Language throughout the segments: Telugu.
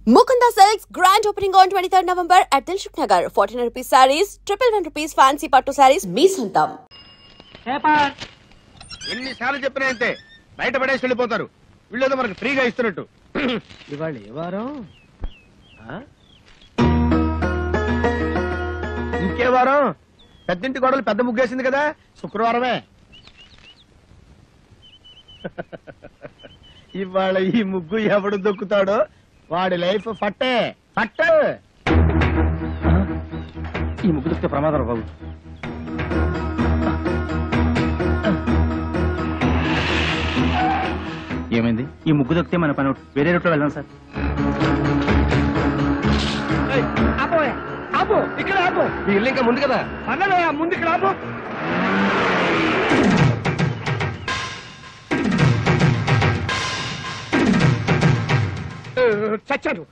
Mukunda Silks grand opening on 23rd November at Dilshuk Nagar. 1400 rupees sarees, 111 rupees fancy pattu sarees. Me sontam. ఎన్నిసార్లు చెప్పినా అంతే, బయట పడేసి వెళ్ళిపోతారు. వీళ్ళేదో మనకు ఫ్రీగా ఇస్తున్నట్టు. ఇవాళ ఏ వారం? ఇంకే వారం? పెద్దింటి గొడవలు పెద్ద ముగ్గేసింది కదా, శుక్రవారమే. ఇవాళ ఈ ముగ్గు ఎవడు దొక్కుతాడో వాడి లైఫ్ ఫట్టే ఫట్టే. ఈ ముగ్గు దొక్కితే ప్రమాదం బాబు. ఏమైంది? ఈ ముగ్గు దొక్కితే మన పని వేరే రూట్లో వెళ్దాం సార్. ఆపు, ఇక్కడ ఆపు. మీ ఇల్లు ఇంకా ముందు కదా, అన్నయ్య ముందు ఇక్కడ ఆపు. చచ్చాను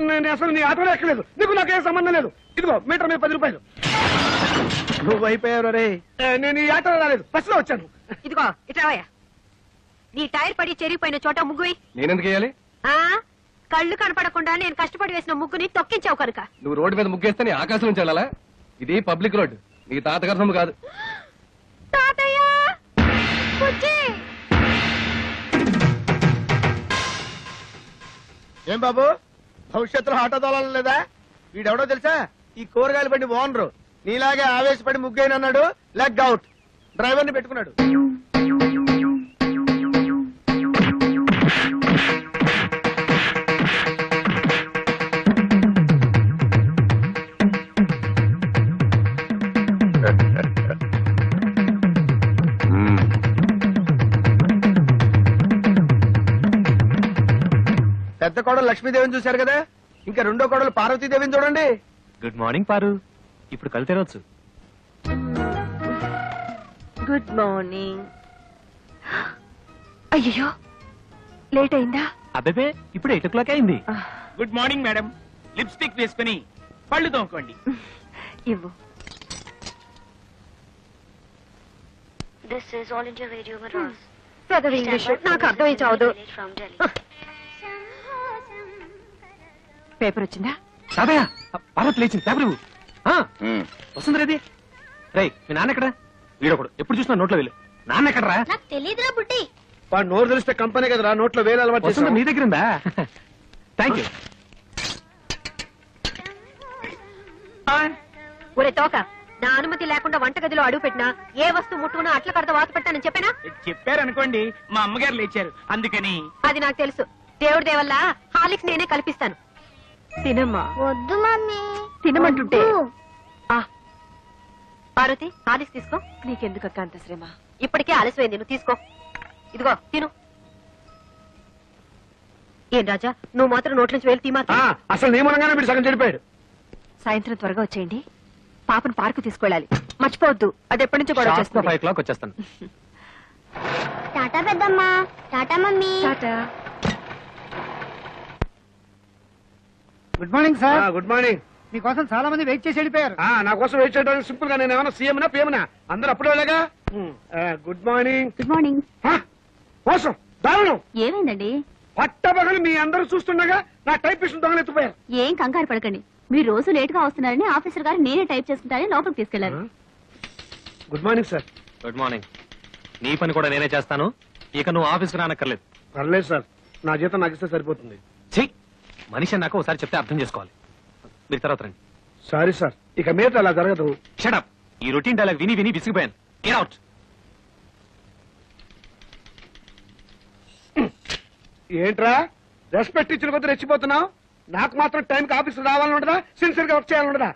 నేను, అసలు నీ ఆటోలో ఎక్కలేదు. నీకు నాకేం సంబంధం లేదు. ఇదిగో మీటర్ మీద 10 రూపాయలు. నువ్వు అయిపోయావు రే. నేను ఈ ఆటోలో రాలేదు, బస్సులో వచ్చాను. ఇదిగో ఇట్రావయ్యా, నీ టైర్ పడి చెరిగిపోయిన చోట ముగ్గు. నేనెందుకు వేయాలి? కళ్ళు కనపడకుండా నేను కష్టపడి వేసిన ముగ్గుని తొక్కించావు కనుక. నువ్వు రోడ్డు మీద ముగ్గేస్తే నీ ఆకాశం నుంచి వెళ్ళాలా? ఇది పబ్లిక్ రోడ్, నీ తాతగారి సొమ్ము కాదు. తాతయ్య ఏం బాబు, భవిష్యత్తులో ఆటో తోలాలని లేదా? వీడెవడో తెలుసా? ఈ కూరగాయలు బండి ఓనరు. నీలాగే ఆవేశపడి ముగ్గైనన్నాడు, లెగ్ అవుట్. డ్రైవర్ ని పెట్టుకున్నాడు. పెద్ద కోడలు లక్ష్మీదేవిని చూశారు కదా, ఇంకా రెండో కోడలు పార్వతీదేవిని చూడండి. గుడ్ మార్నింగ్ పారు, ఇప్పుడు కళ్ళు తెరవచ్చు. Good morning. అయ్యో లేట్ అయిందా? అబ్బే ఇప్పుడు 8 o'clock అయింది. Good morning madam. లిప్స్టిక్ వేసుకుని పళ్ళు తోముకోండి. ఇవ్వు. This is All India Radio Madras. చదువు ఇంగ్లీష్ నాకు అర్థమై చావదు. From Delhi. పేపర్ వచ్చిందా? సాబయ్య, పార్వతి లేచింది. పేపర్ వస్తుంది రేది. రై, మీ నాన్న ఎక్కడా? వీడొకడు ఎప్పుడు చూసినా నోట్లో వేలు. నాన్న ఎక్కడరా? నాకు తెలియదురా బుట్టి. వాడు నోరు తెలిస్తే కంపెనీ కదరా, నోట్లో వేలు అలవాటు వస్తుంది. నీ దగ్గర ఉందా? Thank you. ఒరే తోక, నా అనుమతి లేకుండా వంటగదిలో అడుగు పెట్టినా ఏ వస్తువు ముట్టుకున్నా అట్ల కడత వాత పెట్టానని చెప్పానా? చెప్పారనుకోండి, మా అమ్మగారు లేచారు అందుకని. అది నాకు తెలుసు. దేవుడి దేవల్ల హాలిక్స్ నేనే కల్పిస్తాను. తినమ్మా. వద్దు మమ్మీ. తినమంటుంటే. పార్వతి, హాలిక్స్ తీసుకో. నీకెందుకు అక్క అంత శ్రమ? ఇప్పటికే ఆలస్యమైంది, నువ్వు తీసుకో. ఇదిగో తిను. ఏం రాజా, నువ్వు మాత్రం నోట్ల నుంచి వేలు తీమా. అసలు నియమనంగానే వీడు సగం చెడిపోయాడు. సాయంత్రం త్వరగా వచ్చేయండి. పాపను పార్కు తీసుకెళ్ళాలి, మర్చిపోవద్దు. అది ఎప్పటి నుంచో గొడవ చేస్తుంది. 5 o'clock వచ్చేస్తాను. టాటా పెద్దమ్మా. Tata mummy. Tata. Good morning sir. Good morning. మీకోసం చాలా మంది వెయిట్ చేసి వెళ్ళిపోయారు. నా కోసం వెయిట్ చేయడానికి సింపుల్ గా నేను ఏమన్నా సీఎంనా పిఎంనా? అందరూ అప్పుడే వెళ్ళగా. Good morning. Good morning. మోసం, దారుణం. ఏమైందండి? పట్టబగలు మీ అందరూ చూస్తుండగా నా టైపిస్ట్ దొంగలెత్తిపోయారు. ఏం కంగారు పడకండి, మీరు రోజు లేట్ గా వస్తున్నారని ఆఫీసర్ గారు నేనే టైప్ చేసుకుంటారని లోపలికి తీసుకెళ్లారు. Good morning sir. Good morning. నీ పని కూడా నేనే చేస్తాను, ఇక నువ్వు ఆఫీస్కి రానక్కర్లేదు. పర్లేదు సార్, నా జీతం నాకు ఇస్తే సరిపోతుంది. చెయ్యి. మనిషి నాకు ఒకసారి చెప్తే అర్థం చేసుకోవాలి. మీరు తర్వాత రండి. సారీ సార్, ఇక మీద అలా జరగదు. షటప్. ఈ రొటీన్ డైలాగ్ విని విని విసిగిపోయాను. Get out. ఏంట్రా రెస్పెక్ట్ ఇచ్చిన కొద్ది రెచ్చిపోతున్నావు? నాకు మాత్రం టైంకి ఆఫీస్ రావాలని ఉండదా? సిన్సియర్ గా వర్క్ చేయాలని ఉండదా?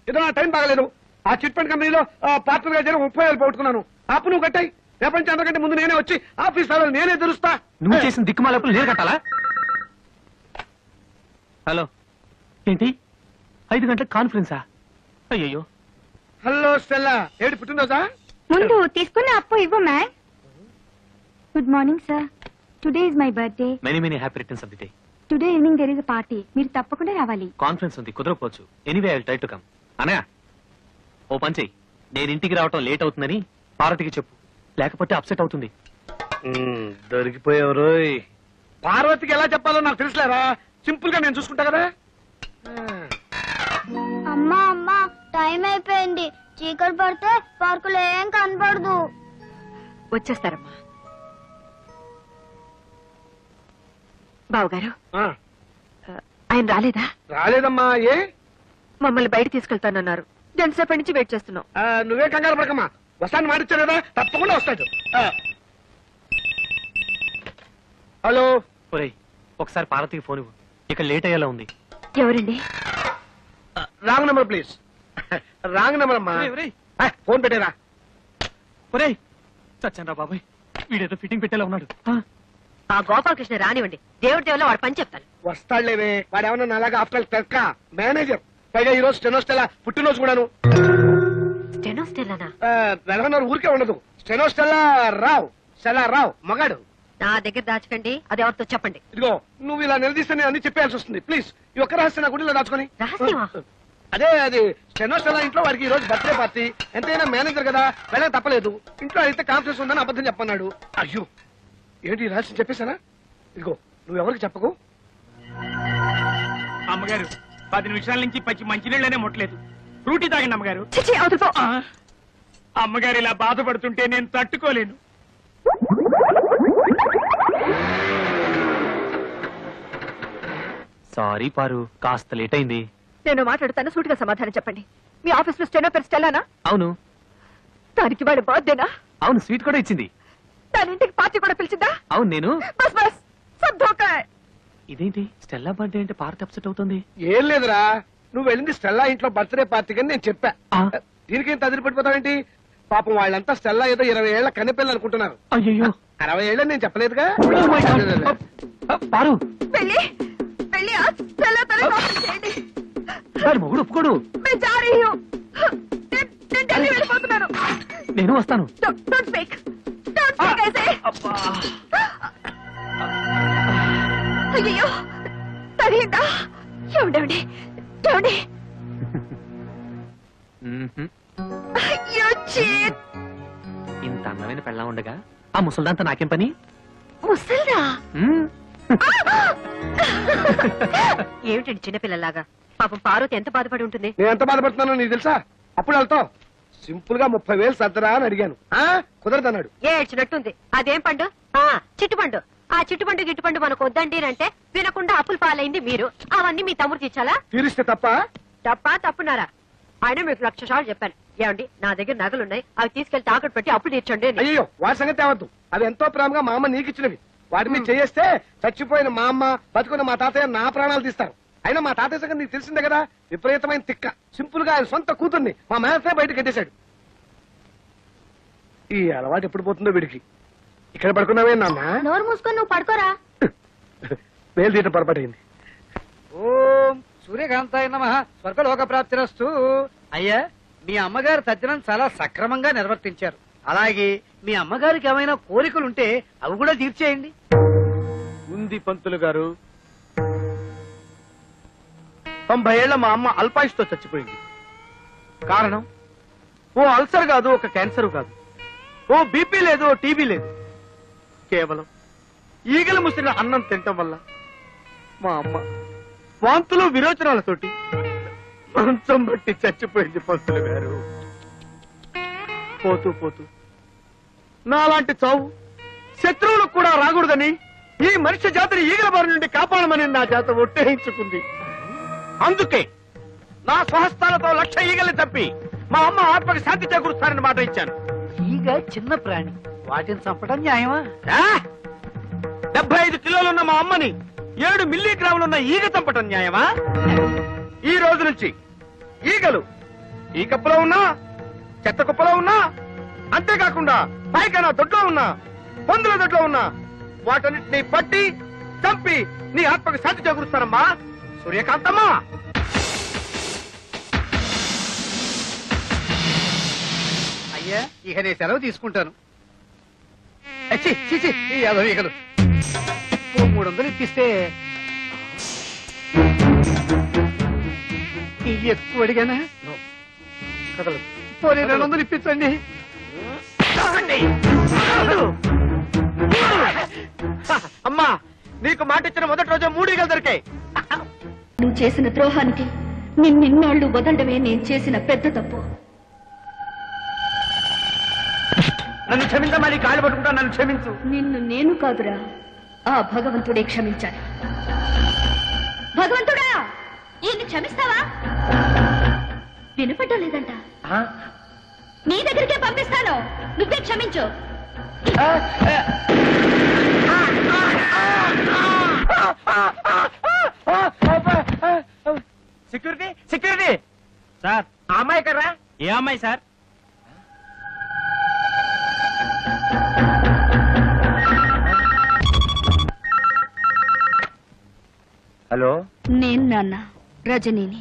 ఏదో నా టైం బాగలేదు. ఆ చిట్ ఫండ్ కంపెనీలో పార్ట్నర్ గా జరిగి 30,000 పోగొట్టుకున్నాను. అప్పు నువ్వు కట్టాయి. ప్రపంచం అందరికంటే ముందు నేనే వచ్చి ఆఫీస్ రావాలి, నేనే తెలుస్తా. నువ్వు చేసిన దిక్కుమాలప్పుడు నేను కట్టాలా? హలో, ఏంటి 5 గంటలకు కాన్ఫరెన్సా? అయ్యో. హలో స్టెల్లా, ఏడు పుట్టినరోజా? ముందు తీసుకున్న అప్పు ఇవ్వు ma'am. Good morning sir. Today is my birthday. Many many happy returns of the day. Today evening there is a party. మీరు తప్పకుండా రావాలి. కాన్ఫరెన్స్ ఉంది, కుదరకపోవచ్చు. Anyway I will try to come. Anaya, ఓ పని చెయ్యి. నేను ఇంటికి రావటం లేట్ అవుతుందని పార్వతికి చెప్పు, లేకపోతే అప్సెట్ అవుతుంది. దొరికిపోయావు. పార్వతికి ఎలా చెప్పాలో నాకు తెలుసులేరా. సింపుల్ గా నేను చూసుకుంటా కదా. అమ్మా అమ్మా టైం అయిపోయింది. చీకటి పడితే పార్కులో ఏం కనపడదు. వచ్చేస్తారమ్మా. బావగారు ఆ, ఆయన రాలేదా? రాలేదమ్మా. ఏ మమ్మల్ని బయట తీసుకెళ్తానన్నారు. గంటసేపటి నుంచి వెయిట్ చేస్తున్నాం. నువ్వే కంగారు పడకమ్మా. వస్తాను మాటిచ్చాను కదా, తప్పకుండా వస్తాడు. హలో. ఒరేయ్ ఒకసారి పార్వతికి ఫోన్ ఇవ్వు, ఇక లేట్ అయ్యేలా ఉంది. ఎవరండి? Wrong number please. Wrong number అమ్మా. ఫోన్ పెట్టేరా. ఒరేయ్ చచ్చాను బాబాయ్, వీడేదో ఫిట్టింగ్ పెట్టేలా ఉన్నాడు. ఆ గోపాలకృష్ణ రానివ్వండి, దేవుడి దేవుళ్ళ వాడు పని చెప్తాను. వస్తాడులేవే, వాడు ఏమన్నా అలాగా ఆఫ్టర్ క్లర్క్ మేనేజర్. పైగా ఈ రోజు స్టెనోస్టెలా పుట్టినరోజు కూడాను. స్టెనోస్టెల్లానా? నెలకొన్నారు ఊరికే ఉండదు. స్టెనోస్టెలా రావు మగాడు. నా దగ్గర దాచకండి, అది ఎవరితో చెప్పండి. ఇదిగో నువ్వు ఇలా నిలదీస్తే నేను అన్ని చెప్పేయాల్సి వస్తుంది. ప్లీజ్ ఈ ఒక్క రహస్యం నా గుడిలో దాచుకొని. రహస్యమా? అదే అది స్టెనోస్టెలా ఇంట్లో వాడికి ఈ రోజు బర్త్డే పార్టీ. ఎంతైనా మేనేజర్ కదా, వెళ్ళక తప్పలేదు. ఇంట్లో అయితే కాన్ఫరెన్స్ ఉందని అబద్ధం చెప్పన్నాడు. అయ్యో ఏంటి రహస్యం చెప్పేశానా? ఇదిగో నువ్వు ఎవరికి చెప్పకు. అమ్మగారు 10 నిమిషాల నుంచి పచ్చి మంచినీళ్ళనే ముట్టలేదు. ఫ్రూటీ తాగండి అమ్మగారు. అమ్మగారు ఇలా బాధపడుతుంటే నేను తట్టుకోలేను. సారీ పారు, కాస్త లేట్ అయింది. నేను మాట్లాడుతాను, సూటిగా సమాధానం చెప్పండి. మీ ఆఫీస్ లో స్టెనో పేరు స్టెల్లానా? అవును. దానికి వాడి బర్త్డేనా? అవును, స్వీట్ కూడా ఇచ్చింది. దాని ఇంటికి పార్టీ కూడా పిలిచిందా? అవును నేను. బస్ బస్ సబ్ ధోకా. ఇదేంటి స్టెల్లా బర్త్డే అంటే పార్టీ అప్సెట్ అవుతుంది? ఏం లేదురా, నువ్వు వెళ్ళింది స్టెల్లా ఇంట్లో బర్త్డే పార్టీకి అని నేను చెప్పా. ఆ. దీనికేం తదిరిపడిపోతావేంటి? పాపం వాళ్ళంతా స్టెల్లా ఏదో 20 ఏళ్ల కన్నెపిల్లలు అనుకుంటున్నారు. అయ్యో 60 ఏళ్ళని నేను చెప్పలేదుగా. పారు, పెళ్లి పెళ్లి ఆ స్టెల్లా తన కాపీ చేయండి. వాడి మొగుడు ఒప్పుకోడు. मैं जा रही हूं. నేను ఢిల్లీ వెళ్ళిపోతున్నాను. నేను వస్తాను. డోంట్ స్పీక్ ऐसे. అయ్యో తగిలిందా? ఏమండి ఏమండి? అయ్యో చీట్. ఇంత అందమైన పెళ్ళా ఉండగా ఆ ముసల్దాంతా నాకేం పని? ముసల్దా? మ్మ్. ఏమిటండి చిన్నపిల్లలాగా? పాపం పార్వతి ఎంత బాధపడి ఉంటుంది. నేను ఎంత బాధపడుతున్నానో నీకు తెలుసా? అప్పుడు వెళ్తావు సింపుల్ గా 30,000 సర్దరా అని అడిగాను. కుదరదన్నాడు. ఏడ్చినట్టుంది. అదేం పండు? చిట్టుపండు. ఆ చిట్టుపండు గిట్టుపండు మనకు వద్దండి అంటే వినకుండా అప్పులు పాలైంది మీరు. అవన్నీ మీ తమ్ముడికి ఇచ్చాలా? తీరిస్తే తప్ప. తప్పున్నారా? ఆయన మీకు 1,00,000 సార్లు చెప్పాను. ఏమండి నా దగ్గర నగలున్నాయి, అవి తీసుకెళ్లి తాకట్టు పెట్టి అప్పులు తీర్చండి అని. అయ్యో వాటి సంగతి తేవద్దు. అవి ఎంతో ప్రేమగా మా అమ్మ నీకు ఇచ్చినవి. వాటి మీద చేస్తే చచ్చిపోయిన మా అమ్మ బతుకున్న మా తాతయ్య నా ప్రాణాలు తీస్తారు. అయినా మా తాతయ్య సంగతి నీకు తెలిసిందే కదా, విపరీతమైన తిక్క. సింపుల్ గా ఆయన సొంత కూతుర్ని మా మేనతే బయట కట్టేశాడు. ఈ అలవాటు ఎప్పుడు పోతుందో వీడికి. ఇక్కడ పడుకున్నావే నాన్న? నోరు మూసుకొని నువ్వు పడుకోరా. వేలు తీయటం పొరపాటైంది. ఓం సూర్యకాంతాయ నమః స్వర్గలోక ప్రాప్తిరస్తు. అయ్యా మీ అమ్మగారు తద్దినం చాలా సక్రమంగా నిర్వర్తించారు. అలాగే మీ అమ్మగారికి ఏమైనా కోరికలుంటే అవి కూడా తీర్చేయండి. ఉంది పంతులు గారు. 90 ఏళ్ల మా అమ్మ అల్పాయుష్తో చచ్చిపోయింది. కారణం ఓ అల్సర్ కాదు, ఒక క్యాన్సర్ కాదు, ఓ బీపీ లేదు, ఓ టీబీ లేదు. కేవలం ఈగలు ముసిరిన అన్నం తినటం వల్ల మా అమ్మ వాంతులు విరోచనాలతోటి మంచం బట్టి చచ్చిపోయింది పంతులు గారు. పోతూ పోతూ నాలాంటి చావు శత్రువులకు కూడా రాకూడదని ఈ మనిషి జాతిని ఈగల బారి నుండి కాపాడమని నా చేత ఒట్టేయించుకుంది. అందుకే నా స్వహస్తాలతో 1,00,000 ఈగల్ని తప్పి మా అమ్మ ఆత్మకి శాంతి చేకూరుస్తానని మాట ఇచ్చాను. ఈగ చిన్న ప్రాణి, వాటిని చంపడం న్యాయమా? 75 కిలోలున్న మా అమ్మని 7 మిల్లీగ్రాములున్న ఈగ చంపటం న్యాయమా? ఈ రోజు నుంచి ఈగలు ఈ కప్పులో ఉన్నా, చెత్త కుప్పలో ఉన్నా, అంతేకాకుండా పైకైనా దొడ్లో ఉన్నా, పందుల దొడ్లో ఉన్నా, వాటన్నిటిని పట్టి చంపి నీ ఆత్మకు శాంతి చేకూరుస్తానమ్మా. సూర్యకాంతమ్మా. అయ్యా ఇక నేను సెలవు తీసుకుంటాను. ఈ 50 ఈగలు 300 ఇప్పిస్తే ఇవి ఎక్కువ అడిగానా? కదలదు. పోనీ 200 ఇప్పించండి. అమ్మా నీకు మాట ఇచ్చిన మొదటి రోజు 3 ఈగలు దొరికాయి. నువ్వు చేసిన ద్రోహానికి నిన్నోళ్ళు వదలడమే నేను చేసిన పెద్ద తప్పు. నన్ను క్షమించమా, నీ కాళ్ళు పట్టుకుంటా, నన్ను క్షమించు. నిన్ను నేను కాదురా, ఆ భగవంతుడే క్షమించాలి. భగవంతుడా, ఈయన్ని క్షమిస్తావా? వినపడ్డం లేదంట. నీ దగ్గరికే పంపిస్తాను, నువ్వే క్షమించు. సెక్యూరిటీ సెక్యూరిటీ సార్, ఆ అమ్మాయి ఎక్కడ్రా? ఏ అమ్మాయి సార్? హలో, నేను నాన్న రజనీని.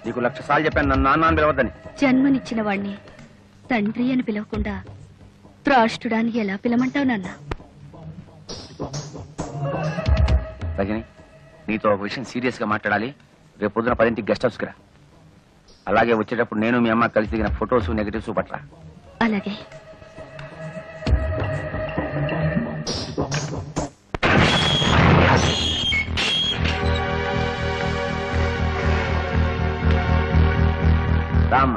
నీకు 1,00,000 సార్లు చెప్పాను నన్ను నాన్న అని పిలవద్దని. జన్మనిచ్చిన వాణ్ణి తండ్రి అని పిలవకుండా త్రాష్టుడానికి ఎలా పిలమంటావు నాన్న? రజని, నీతో ఒక విషయం సీరియస్ గా మాట్లాడాలి. రేపు పొద్దున 10ంటికి గెస్ట్ హౌస్ కి రా. అలాగే వచ్చేటప్పుడు నేను మీ అమ్మ కలిసి దిగిన ఫొటోస్ నెగటివ్స్ పట్ల. అలాగే. రామ్మ.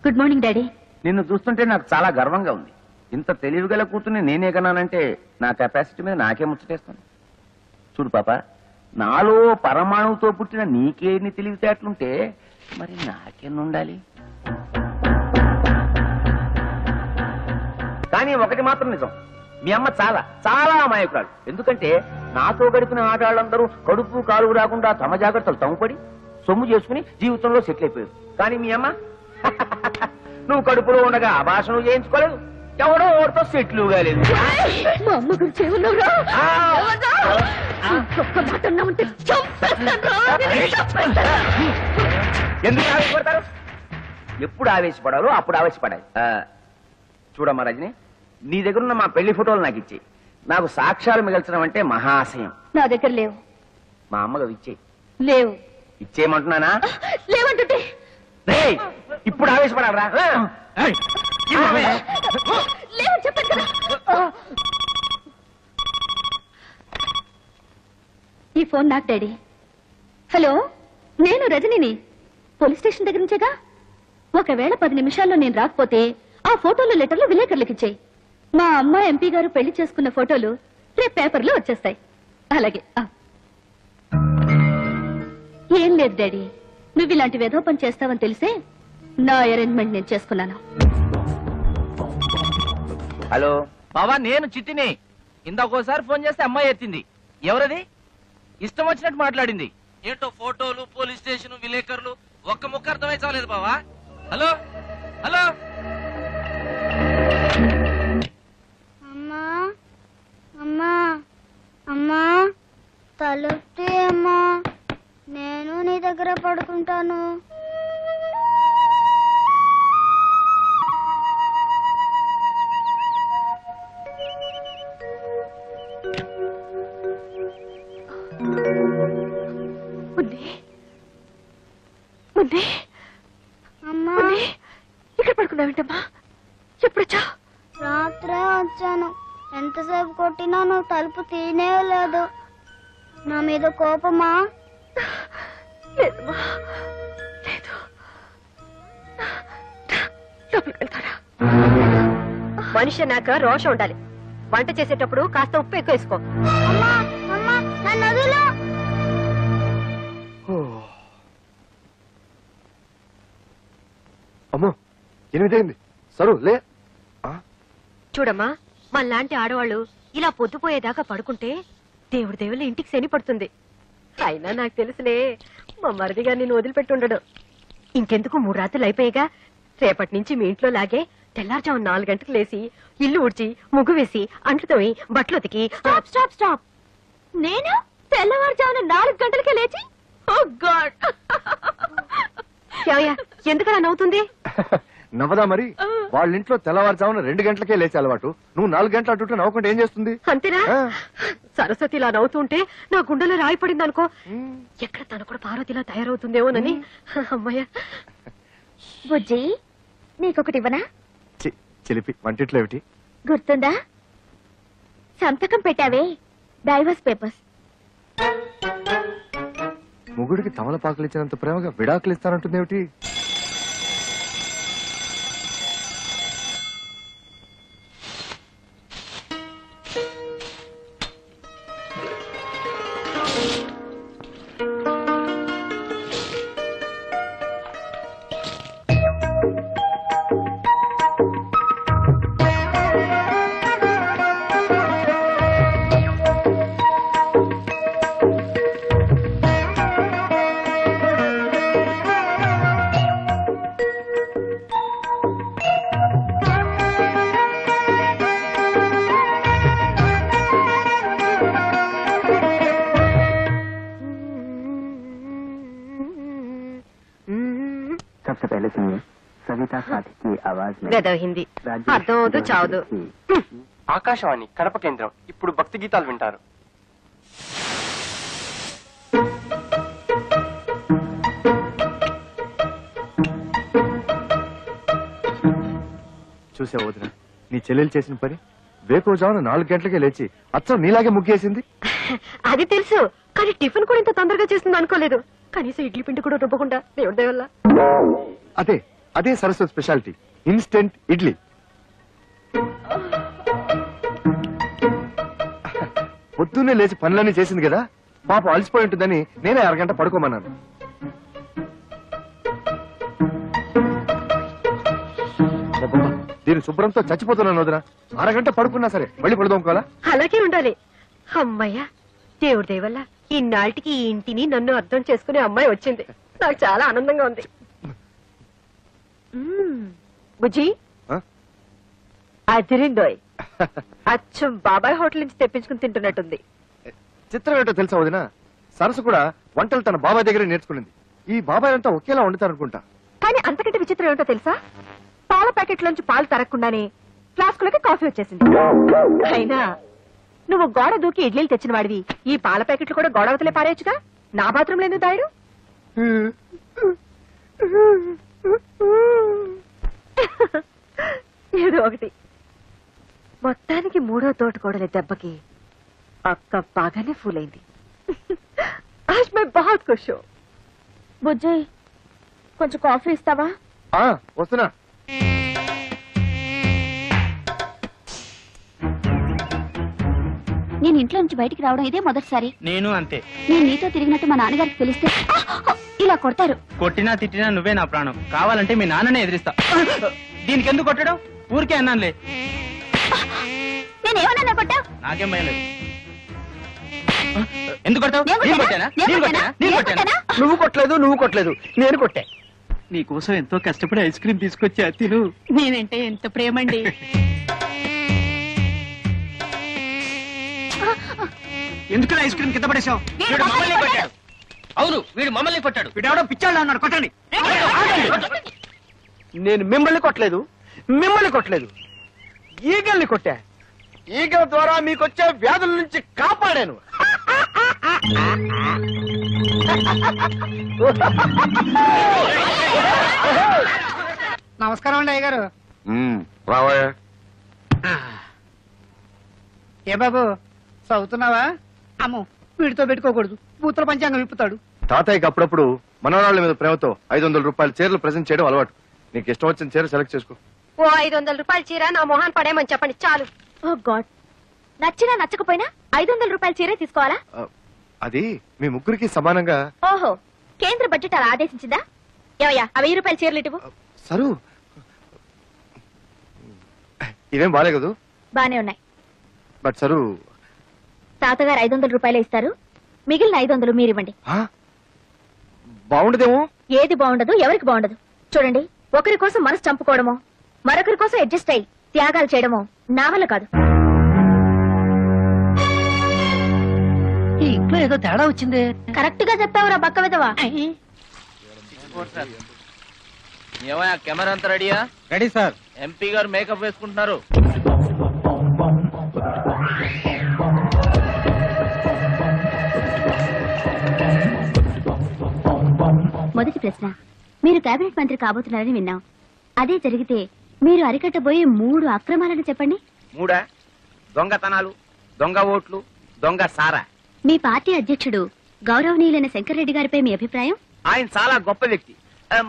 Good morning daddy. నిన్ను చూస్తుంటే నాకు చాలా గర్వంగా ఉంది. ఇంత తెలివిగల కూతుర్ని నేనే కన్నానంటే నా కెపాసిటీ మీద నాకే ముచ్చటేస్తాను. చూడు పాప, నాలో పరమాణువుతో పుట్టిన నీకేన్ని తెలివితేటలుంటే మరి నాకెన్నుండాలి? కానీ ఒకటి మాత్రం నిజం, మీ అమ్మ చాలా చాలా అమాయకురాలు. ఎందుకంటే నాతో గడిపిన ఆడాళ్ళందరూ కడుపు కాలు రాకుండా తమ జాగ్రత్తలు తమ్ముపడి సొమ్ము చేసుకుని జీవితంలో సెటిల్ అయిపోయారు. కానీ మీ అమ్మ నువ్వు కడుపులో ఉండగా అభాషణ చేయించుకోలేదు, ఎవడో ఓడితో సెటిల్ కాలేదు. మా అమ్మ గురించి ఏమన్నావురా? ఎందుకు ఆవేశపడతారు? ఎప్పుడు ఆవేశపడాలో అప్పుడు ఆవేశపడాలి. చూడమ్మా రజని, నీ దగ్గర ఉన్న మా పెళ్లి ఫోటోలు నాకు ఇచ్చేయి. నాకు సాక్ష్యాలు మిగల్చడం అంటే మహాశయం. నా దగ్గర లేవు. మా అమ్మగా ఇచ్చేయి. లేవు. ఇచ్చేయమంటున్నానా? లేవంటుంటే ఇప్పుడు ఆవేశపడాలరా? లేవు చెప్పండి కదా. ఈ ఫోన్ నాకు డాడీ. హలో, నేను రజనిని. పోలీస్ స్టేషన్ దగ్గర నుంచేగా. ఒకవేళ 10 నిమిషాల్లో నేను రాకపోతే ఆ ఫోటోలు లెటర్లు విలేకరులకు ఇచ్చేయి. మా అమ్మ ఎంపీ గారు పెళ్లి చేసుకున్న ఫోటోలు రేపు పేపర్లో వచ్చేస్తాయి. అలాగే. ఏం లేదు డాడీ, నువ్వు ఇలాంటి వెధవ పని చేస్తావని తెలిసే నా అరేంజ్మెంట్ నేను చేసుకున్నాను. హలో బావా, నేను చిట్టిని. ఇందాకోసారి ఫోన్ చేస్తే అమ్మాయి ఎత్తింది. ఎవరది? ఇష్టం వచ్చినట్టు మాట్లాడింది. ఏంటో ఫోటోలు, పోలీస్ స్టేషన్, విలేకరులు, ఒక్క ముక్క అర్థమై చాలేదు బావా. Hello hello. అమ్మా అమ్మా అమ్మా, తలుపుతీ అమ్మా, నేను నీ దగ్గర పడుకుంటాను. అమ్మా, ఇక్కడ పడుకున్నావేంటమ్మా? ఎప్పుడొచ్చా? రాత్రే వచ్చాను. ఎంతసేపు కొట్టినా నువ్వు తలుపు తీనే లేదు. నా మీద కోపమా? లేదమ్మా, లేదు. లోపలికి వెళ్తారా? మనిషి అన్నాక రోషం ఉండాలి. వంట చేసేటప్పుడు కాస్త ఉప్పు ఎక్కువ వేసుకో. అమ్మా అమ్మా, నన్ను వదిలు. అమ్మో, 8 అయింది. సరు లే. చూడమ్మా, మనలాంటి ఆడవాళ్ళు ఇలా పొద్దుపోయేదాకా పడుకుంటే దేవుడి దేవుళ్ళ ఇంటికి శని పడుతుంది. అయినా నాకు తెలుసులే, మా మరిదిగా నిన్ను వదిలిపెట్టుండడు. ఇంకెందుకు 3 రాత్రులు అయిపోయాగా. రేపటి నుంచి మీ ఇంట్లో లాగే తెల్లారుజాము 4 గంటలకు లేసి ఇల్లు ఊడ్చి ముగ్గు వేసి అంట్లు తోమి బట్టలు ఉతికి. Stop stop stop. నేను తెల్లవారుజామున 4 గంటలకే లేచి? ఓ గాడ్! ఎందుకలా నవ్వుతుంది? నవ్వదా మరి? వాళ్ళ ఇంట్లో తెల్లవారుజామున 2 గంటలకే లేచి అలవాటు. నువ్వు 4 గంటల అటు నవ్వుకుంటే ఏం చేస్తుంది? అంతేనా? సరస్వతి ఇలా నవ్వుతుంటే నా గుండెలో రాయి పడింది అనుకో. ఎక్కడ తను కూడా పార్వతిలా తయారవుతుందేమోనని. అమ్మయ్య. బుజ్జి, నీకొకటి ఇవ్వనా? చిలిపి, వంటిట్లో ఏమిటి? గుర్తుందా? సంతకం పెట్టావే, డైవర్స్ పేపర్స్. మొగుడికి తమలపాకులు ఇచ్చినంత ప్రేమగా విడాకులు ఇస్తానంటుందేమిటి? హిందీ అర్థం అవదు చావదు. ఆకాశవాణి కడప కేంద్రం ఇప్పుడు భక్తి గీతాలు వింటారు. చూసా వదిన, నీ చెల్లెలు చేసిన పని. వేకోజామున 4 గంటలకే లేచి అచ్చం నీలాగే ముగ్గేసింది. అది తెలుసు, కానీ టిఫిన్ కూడా ఇంత తొందరగా చేస్తుంది అనుకోలేదు. కనీసం ఇడ్లీ పిండి కూడా రుబ్బకుండా దేవుడి దయ వల్ల. అదే అదే సరస్వతి స్పెషాలిటీ, ఇన్స్టెంట్ ఇడ్లీ. పొద్దున్నే లేచి పనులన్నీ చేసింది కదా, పాప అలసిపోయి ఉంటుందని నేనే అరగంట పడుకోమన్నాను. దీని శుభ్రంతో చచ్చిపోతున్నాను వదిన. అరగంట పడుకున్నా సరే మళ్ళీ పడుకోవాలా? అలాగే ఉండాలి. అమ్మయ్యా, దేవుడి దయ వల్ల ఇన్నాళ్ళకి ఈ ఇంటిని నన్ను అర్థం చేసుకునే అమ్మాయి వచ్చింది. నాకు చాలా ఆనందంగా ఉంది. బుజ్జి అదిరిందోయ్, అచ్చం బాబాయ్ హోటల్ నుంచి తెప్పించుకుని తింటున్నట్టుంది. చిత్రం ఏంటో తెలుసా వదిన, సరస్సు కూడా వంటలు తన బాబాయ్ దగ్గరే నేర్చుకునింది. ఈ బాబాయ్ అంతా ఒకేలా వండుతారనుకుంటా. కానీ అంతకంటే విచిత్రం ఏంటో తెలుసా, పాల ప్యాకెట్ లోంచి పాలు తరగకుండానే ఫ్లాస్కులకి కాఫీ వచ్చేసింది. అయినా నువ్వు గోడ దూకి ఇడ్లీలు తెచ్చిన వాడివి, ఈ పాల ప్యాకెట్లు కూడా గోడ అవతలే పారేయచ్చుగా. నా బాత్రూమ్ లో ఎందుకు దాయడు? ఏదో ఒకటి. మొత్తానికి 3వ తోటకోడలి దెబ్బకి అక్క బాగానే ఫూల్ అయింది. ఆజ్ మై బహుత్ ఖుష్ హూ. బుజ్జి, కొంచెం కాఫీ ఇస్తావా? వస్తున్నా. నేను ఇంట్లో నుంచి బయటికి రావడం ఇదే మొదటిసారి. నేను అంతే. నేను నీతో తిరిగినట్టు మా నాన్నగారికి తెలిస్తే ఇలా కొడతారు. కొట్టినా తిట్టినా నువ్వే నా ప్రాణం. కావాలంటే మీ నాన్ననే ఎదిరిస్తా. దీనికి ఎందుకు కొట్టడం? ఊరికే అన్నానులే. నేనేమన్నా కొట్టా? నాకేం భయం లేదు. ఎందుకు కొట్టావు? నువ్వు కొట్టలేదు, నువ్వు కొట్టలేదు, నేను కొట్టా. నీకోసం ఎంతో కష్టపడి ఐస్ క్రీమ్ తీసుకొచ్చా, తిను. నేనంటే ఎంత ప్రేమండి. ఎందుకు ఐస్ క్రీమ్ కింద పడేసావు? వీడు మమ్మల్ని కొట్టాడు. అవును, వీడు మమ్మల్ని కొట్టాడు. వీడెవడో పిచ్చాడు అన్నాడు. కొట్టండి. నేను మిమ్మల్ని కొట్టలేదు, మిమ్మల్ని కొట్టలేదు, ఈగల్ని కొట్టా. ఈగల ద్వారా మీకొచ్చే వ్యాధుల నుంచి కాపాడాను. నమస్కారం అండి అయ్యగారు. రావయ్యా. ఏ బాబు, చదువుతున్నావా? అమ్మో, వీడితో పెట్టుకోకూడదు, బూతుల పంచాంగం విప్పుతాడు. తాతయ్యకి అప్పుడప్పుడు మనవరాళ్ల మీద ప్రేమతో 500 రూపాయల చీరలు ప్రెజెంట్ చేయడం అలవాటు. నీకు ఇష్టం వచ్చిన చీర సెలెక్ట్ చేసుకో. ఓ 500 రూపాయల చీర నా మొహాన్ పడేమని చెప్పండి చాలు. ఓ గాడ్, నచ్చినా నచ్చకపోయినా 500 రూపాయల చీరే తీసుకోవాలా? అది మీ ముగ్గురికి సమానంగా. ఓహో, కేంద్ర బడ్జెట్ అలా ఆదేశించిందా? ఏవయ్యా, ఆ 1000 రూపాయల చీరలు ఇటువు. సరు, ఇవేం బాలే కదూ? బానే ఉన్నాయి. బట్ సరు, తాతగారు 500 రూపాయలే ఇస్తారు, మిగిలిన 500 మీరివ్వండి. బాగుండదేమో. ఏది బాగుండదు, ఎవరికి బాగుండదు. చూడండి, ఒకరి కోసం మనసు చంపుకోవడమో, మరొకరి కోసం అడ్జస్ట్ అయ్యి త్యాగాలు చేయడమో నా వల్ల కాదు. ఈ ఇంట్లో ఏదో తేడా వచ్చింది. కరెక్ట్ గా చెప్పావురా బక్క విధవా. ఏమయ్యా, కెమెరా అంతా రెడీయా? Ready sir. ఎంపీ గారు మేకప్ వేసుకుంటున్నారు. మొదటి ప్రశ్న, మీరు కేబినెట్ మంత్రి కాబోతున్నారని విన్నాం. అదే జరిగితే మీరు అరికట్టబోయే 3 అక్రమాలను చెప్పండి. 3 దొంగతనాలు, దొంగ ఓట్లు, దొంగ సారా. మీ పార్టీ అధ్యక్షుడు గౌరవనీయులైన శంకర్రెడ్డి గారిపై మీ అభిప్రాయం? ఆయన చాలా గొప్ప వ్యక్తి.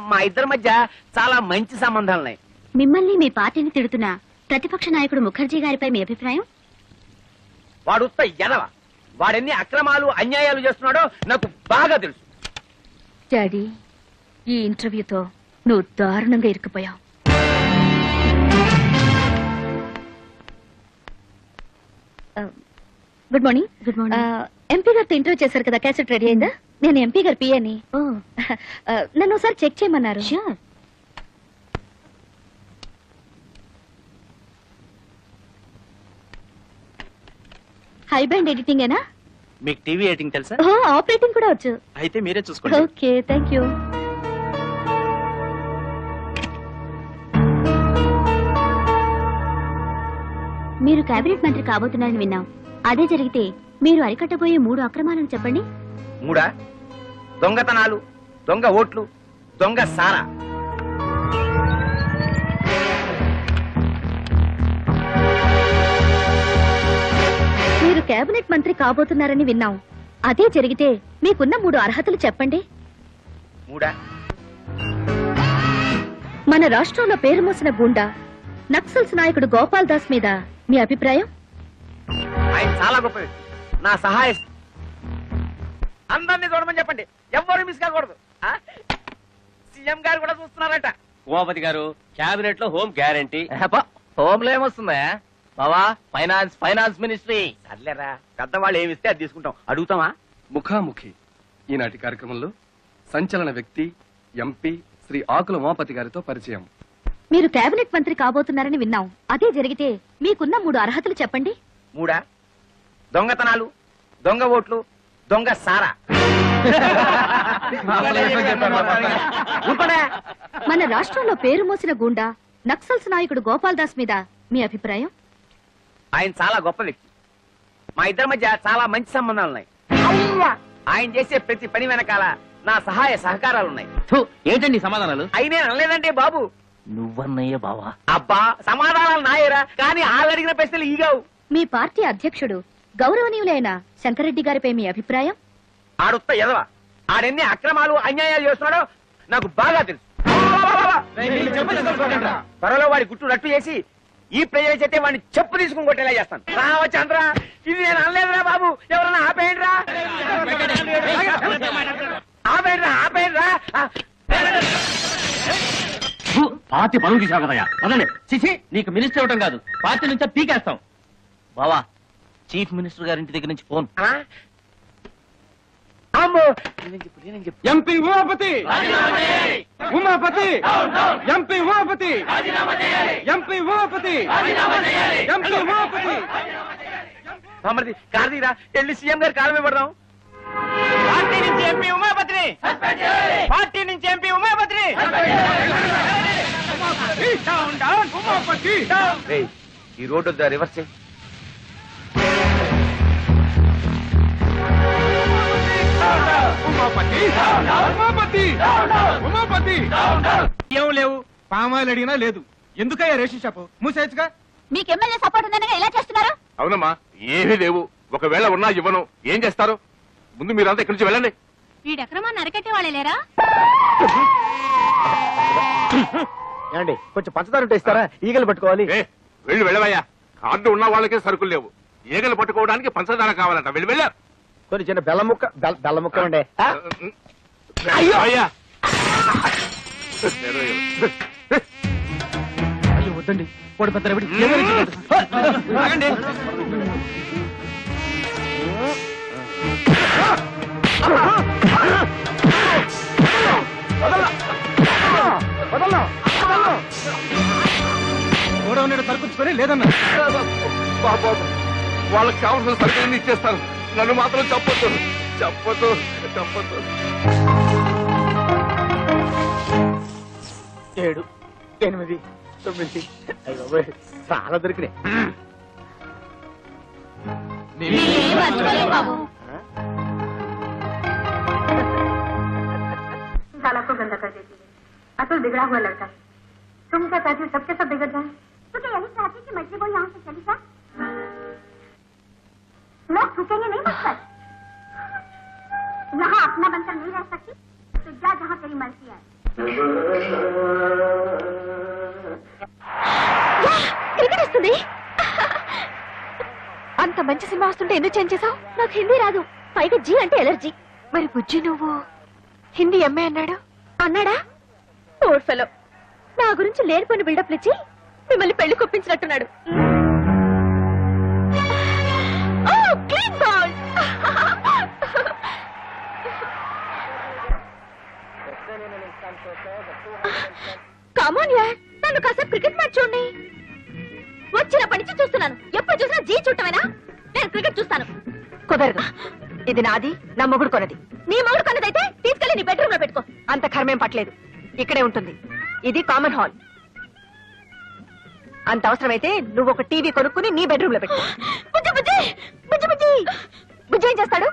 మా ఇద్దరి మధ్య చాలా మంచి సంబంధాలున్నాయి. మిమ్మల్ని మీ పార్టీని తిడుతున్న ప్రతిపక్ష నాయకుడు ముఖర్జీ గారిపై మీ అభిప్రాయం? వాడు ఉత్త ఎదవ. వాడెన్ని అక్రమాలు అన్యాయాలు చేస్తున్నాడో నాకు బాగా తెలుసు. డాడీ, ఈ ఇంటర్వ్యూతో నువ్వు దారుణంగా ఇరుక్కుపోయావు. Good morning. Good morning. MP గారితో ఇంటర్వ్యూ చేశారు కదా, క్యాసెట్ రెడీ అయిందా? నేను ఎంపీ గారి పిఏని. నన్ను ఒకసారి చెక్ చేయమన్నారు. హై బ్యాండ్ ఎడిటింగ్ ఏనా? మీకు టీవీ ఎడిటింగ్ తెలుసా? ఆపరేటింగ్ కూడా వచ్చు. అయితే మీరే చూసుకోండి. Okay, thank you. మీరు కేబినెట్ మంత్రి కాబోతున్నారని విన్నాం. అదే జరిగితే మీరు అరికట్టబోయే 3 అక్రమాలను చెప్పండి. 3 దొంగతనాలు, దొంగ ఓట్లు, దొంగ సారా. మీరు కేబినెట్ మంత్రి కాబోతున్నారని విన్నాం. అదే జరిగితే మీకున్న 3 అర్హతలు చెప్పండి. 3 మన రాష్ట్రంలో పేరు మోసిన గుండా నక్సల్స్ నాయకుడు గోపాల్ దాస్ మీద మీ అభిప్రాయం? ఆయన చాలా గొప్ప వ్యక్తి. నా సహాయ అందరినీ చూడమని చెప్పండి, ఎవ్వరు మిస్ కాకూడదు. సీఎం గారు కూడా చూస్తున్నారట. ఉమాపతి గారు, క్యాబినెట్ లో హోమ్ గ్యారంటీ. హోమ్ లో ఏమొస్తుందా బావా? Finance ministry. సర్లేరా, పెద్దవాళ్ళు ఏమిస్తే అది తీసుకుంటాం. అడుగుతామా? ముఖాముఖి ఈనాటి కార్యక్రమంలో సంచలన వ్యక్తి ఎంపీ శ్రీ ఆకుల ఉమాపతి గారితో పరిచయం. మీరు కేబినెట్ మంత్రి కాబోతున్నారని విన్నాం. అదే జరిగితే మీకున్న 3 అర్హతలు చెప్పండి. 3 దొంగతనాలు, దొంగ ఓట్లు, దొంగ సారా. మన రాష్ట్రంలో పేరు మోసిన గుండా నక్సల్స్ నాయకుడు గోపాల్ దాస్ మీద మీ అభిప్రాయం? ఆయన చాలా గొప్ప వ్యక్తి. మా ఇద్దరి మధ్య చాలా మంచి సంబంధాలున్నాయి. ఆయన చేసే ప్రతి పని వెనకాల నా సహాయ సహకారాలున్నాయి. ఏంటండి సమాధానాలు? అయినే అనలేదంటే బాబు. నువ్వన్నయ్య బావా? అబ్బా, సమాధానాలు నాయరా, కానీ వాళ్ళు అడిగిన ప్రశ్నలు ఈగావు. మీ పార్టీ అధ్యక్షుడు గౌరవనీయులైన శంకర్రెడ్డి గారిపై మీ అభిప్రాయం? ఆడొత్త ఎదవ. ఆడెన్ని అక్రమాలు అన్యాయాలు చేస్తున్నాడో నాకు బాగా తెలుసు. త్వరలో వాడి గుట్టు రట్టు చేసి ఈ ప్రజలు చెప్తే వాడిని చెప్పు తీసుకుని కొట్టేలా చేస్తాను. రావచ్చంద్ర, ఇది నేను అనలేదురా బాబు. ఎవరన్నా ఆపేయండిరా, ఆపేయండిరా, ఆపేయండిరా. పార్టీ పనులు తీసావు కదయ్యా. అదే చిచి, నీకు మినిస్టర్ ఇవ్వటం కాదు, పార్టీ నుంచే పీకేస్తాం. బావా, చీఫ్ మినిస్టర్ గారి ఇంటి దగ్గర నుంచి phone. MP Umapathi, Umapathi, MP Umapathi, MP Umapathi, MP Umapathi. మమ్మల్ని కార్తీరా, వెళ్ళి సీఎం గారి కాలమే పడదాం. పార్టీ నుంచి ఎంపీ ఉమాపతిని, పార్టీ నుంచి ఎంపీ ఉమాపతిని. ఈ రోడ్డు రివర్స్ చేయి. ఏం లేవు, పామాయిల్ అడిగినా లేదు. ఎందుకయ్యా రేషన్ షాపు మూసేయచ్చుగా? మీకు ఎమ్మెల్యే సపోర్ట్ ఉందనగా ఎలా చేస్తున్నారు? అవునమ్మా, ఏమీ లేవు. ఒకవేళ ఉన్నా ఇవ్వను. ఏం చేస్తారు? ముందు మీరంతా ఇక్కడి నుంచి వెళ్ళండి. వీడి అక్రమాన్ని అరికట్టే వాళ్ళే లేరా? ఏమండి, కొంచెం పంచదార ఉంటే ఇస్తారా? ఈగలు పట్టుకోవాలి. వెళ్ళవయ్యా. కార్డు ఉన్న వాళ్ళకే సరుకులు లేవు. ఈగలు పట్టుకోవడానికి పంచదార కావాలంట. వెళ్ళారు. కొన్ని చిన్న బెల్లం ముక్క ఉండే. అయ్యా అయ్యో వద్దండి, పొడి పెద్ద గోడౌన్ సరుకుచ్చుకొని లేదన్నా. బాబు, వాళ్ళకి కావాల్సిన సరుకులన్నీ ఇచ్చేస్తాను. నన్ను మాత్రం చెప్పొద్దు, చెప్పొద్దు, చెప్పొద్దు. 7, 8, 9. అయ్యో, చాలా దొరికినాయి. साला को गंदा कर देती है। अतुल बिगड़ा हुआ लड़का है। तुम क्या चाहती हो सबके सब बिगड़ जाए? तो क्या यही चाहती कि मछली वो यहाँ से चली जाए? लोग रुकेंगे नहीं मुझ पर। यहाँ अपना बनकर नहीं रह सकती तो जा जहाँ तेरी मर्जी है। క్రికెట్ వస్తుంది. అంత మంచి సినిమా వస్తుంటే ఎందుకు చేంజ్ చేసావు? నాకు హిందీ రాదు, పైగా జీ అంటే ఎలర్జీ. మరి బుజ్జి నువ్వు హిందీ ఎంఏ అన్నాడా? ఓర్ ఫెలో నా గురించి లేనిపోయిన బిల్డప్లు ఇచ్చి మిమ్మల్ని పెళ్లి కొప్పించినట్టున్నాడు. Clean ball. కమాన్ యార్, నన్ను కాసేపు క్రికెట్ మ్యాచ్ చూడండి. వచ్చినప్పటి నుంచి చూస్తున్నాను, ఎప్పుడు చూసినా జీ చూడటమేనా? నేను క్రికెట్ చూస్తాను. కుదరదు, ఇది నాది, నా మొగుడు కొన్నది. నీ మొగుడు కొన్నదైతే తీసుకెళ్లి నీ బెడ్రూమ్ లో పెట్టుకో. అంత కర్మేం పట్టలేదు, ఇక్కడే ఉంటుంది. ఇది కామన్ హాల్. అంత అవసరమైతే నువ్వు ఒక టీవీ కొనుక్కుని నీ బెడ్రూమ్ లో పెట్టుకో. బుజ్జి బుజ్జి బుజ్జి బుజ్జి బుజ్జి ఏం చేస్తాడు?